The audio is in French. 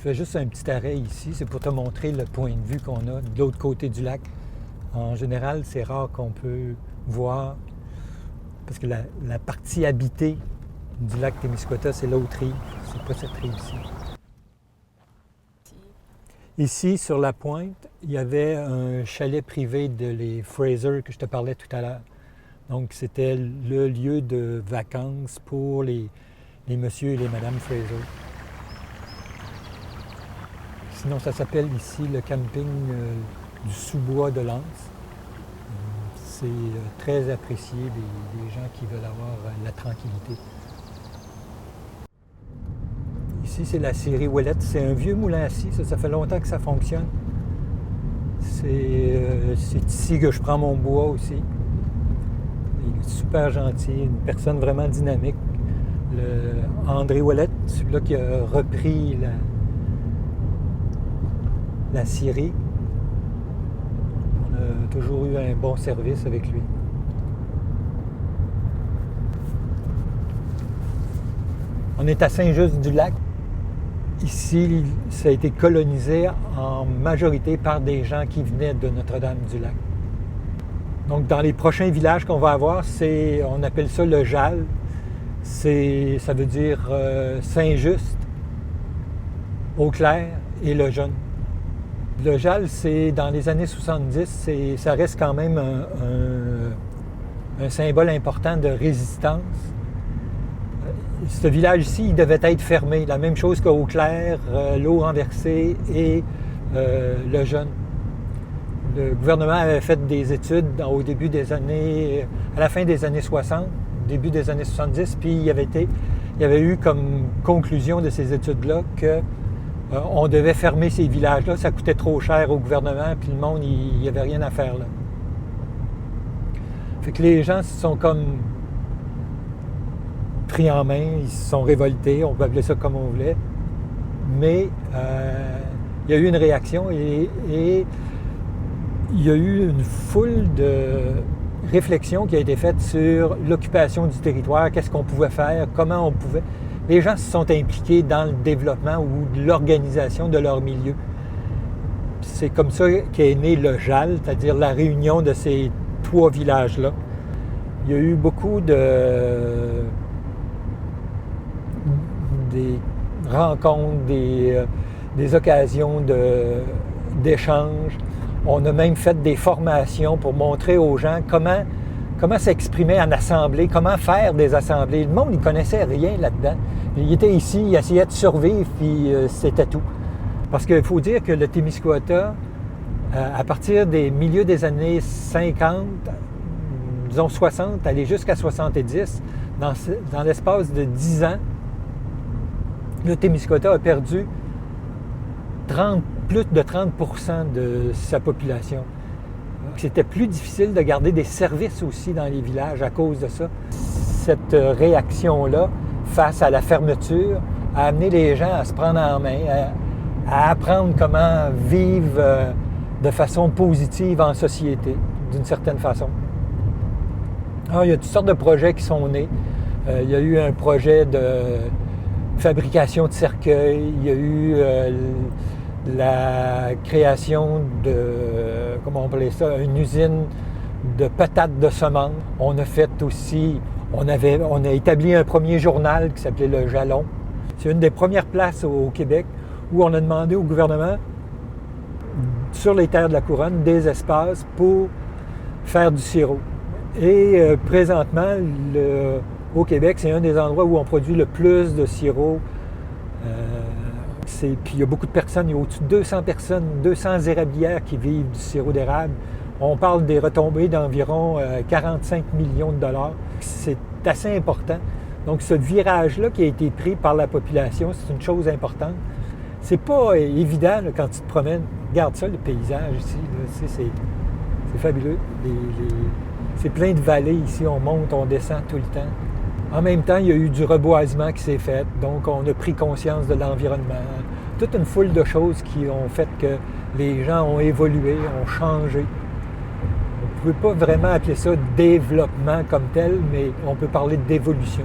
fais juste un petit arrêt ici, c'est pour te montrer le point de vue qu'on a de l'autre côté du lac. En général, c'est rare qu'on peut voir, parce que la partie habitée du lac Témiscouata, c'est l'autre rive, c'est pas cette rive-ci. Ici, sur la pointe, il y avait un chalet privé de les Fraser que je te parlais tout à l'heure. Donc, c'était le lieu de vacances pour les messieurs et les madames Fraser. Sinon, ça s'appelle ici le camping du sous-bois de Lens. C'est très apprécié des gens qui veulent avoir la tranquillité. Ici, c'est la scierie Ouellette. C'est un vieux moulin à scie. Ça fait longtemps que ça fonctionne. C'est ici que je prends mon bois aussi. Il est super gentil, une personne vraiment dynamique. André Ouellette, celui-là qui a repris la scierie. On a toujours eu un bon service avec lui. On est à Saint-Just-du-Lac. Ici, ça a été colonisé en majorité par des gens qui venaient de Notre-Dame-du-Lac. Donc, dans les prochains villages qu'on va avoir, on appelle ça le JAL. Ça veut dire Saint-Just, Eau-Claire et Le Jeune. Le JAL, c'est dans les années 70, ça reste quand même un symbole important de résistance. Ce village ici, il devait être fermé. La même chose qu'à Eau-Claire, l'eau renversée et Le Jeune. Le gouvernement avait fait des études à la fin des années 60, début des années 70, puis il y avait eu comme conclusion de ces études-là qu'on devait fermer ces villages-là. Ça coûtait trop cher au gouvernement, puis le monde, il n'y avait rien à faire là. Fait que les gens se sont comme pris en main, ils se sont révoltés, on peut appeler ça comme on voulait. Mais il y a eu une réaction et il y a eu une foule de réflexions qui a été faite sur l'occupation du territoire, qu'est-ce qu'on pouvait faire, comment on pouvait. Les gens se sont impliqués dans le développement ou de l'organisation de leur milieu. C'est comme ça qu'est né le JAL, c'est-à-dire la réunion de ces 3 villages-là. Il y a eu beaucoup des rencontres, des occasions d'échanges. On a même fait des formations pour montrer aux gens comment s'exprimer en assemblée, comment faire des assemblées. Le monde, il ne connaissait rien là-dedans. Il était ici, il essayait de survivre, puis c'était tout. Parce qu'il faut dire que le Témiscouata, à partir des milieux des années 50, disons 60, aller jusqu'à 70, dans l'espace de 10 ans, le Témiscouata a perdu plus de 30 % de sa population. C'était plus difficile de garder des services aussi dans les villages à cause de ça. Cette réaction-là, face à la fermeture, a amené les gens à se prendre en main, à apprendre comment vivre de façon positive en société, d'une certaine façon. Alors, il y a toutes sortes de projets qui sont nés. Il y a eu un projet de fabrication de cercueils, il y a eu la création comment on appelait ça, une usine de patates de semences. On a fait aussi, on a établi un premier journal qui s'appelait Le Jalon. C'est une des premières places au Québec où on a demandé au gouvernement, sur les terres de la Couronne, des espaces pour faire du sirop. Et présentement, au Québec, c'est un des endroits où on produit le plus de sirop. Puis il y a beaucoup de personnes, il y a au-dessus de 200 personnes, 200 érablières qui vivent du sirop d'érable. On parle des retombées d'environ 45 millions de $. C'est assez important. Donc ce virage-là qui a été pris par la population, c'est une chose importante. C'est pas évident là, quand tu te promènes. Regarde ça, le paysage ici, là, c'est fabuleux. C'est plein de vallées ici, on monte, on descend tout le temps. En même temps, il y a eu du reboisement qui s'est fait, donc on a pris conscience de l'environnement. Toute une foule de choses qui ont fait que les gens ont évolué, ont changé. On ne peut pas vraiment appeler ça développement comme tel, mais on peut parler d'évolution.